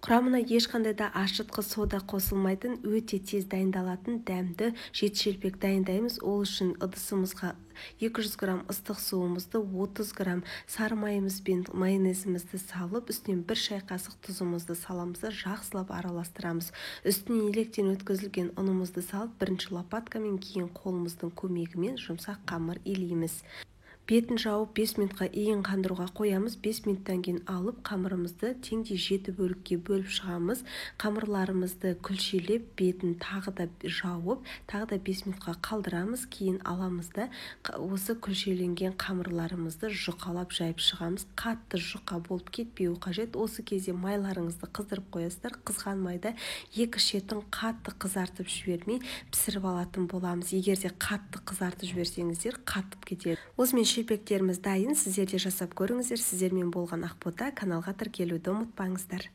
Құрамына ешқандай да ашытқы сода қосылмайтын, өте тез дайындалатын дәмді жеті-шелпек дайындаймыз. Ол үшін ыдысымызға 200 грамм ыстық суымызды, 30 грамм сары майымыз бен майонезімізді салып, үстінен 1 шай қасық тұзымызды саламыз, жақсылап араластырамыз. Үстінен електен өткізілген ұнымызды салып, бірінші лопаткамен, кейін қолымыздың көмегімен жұмсақ қамыр илейміз. Бетін жауып 5 минутқа иін қандыруға қоямыз. 5 минуттан кейін алып қамырымызды теңдей 7 бөлікке бөліп шығамыз. Қамырларымызды күлшелеп, бетін тағы да жауып, тағы да 5 минутқа қалдырамыз. Кейін аламыз да осы күлшеленген қамырларымызды жұқалап жайып шығамыз. Қатты жұқа болып кетпеуі қажет. Осы кезде майларыңызды қыздырып қоясыздар. Қызған майда екі шетін қатты қызартып жібермей пісіріп алатын боламыз. Егер де қатты қызартып жіберсеңіздер, қатып кетеді. Осымен шелпектеріміз дайын. Сіздер де жасап көріңіздер. Сіздермен болған Ақбота. Каналға тіркелуді ұмытпаңыздар.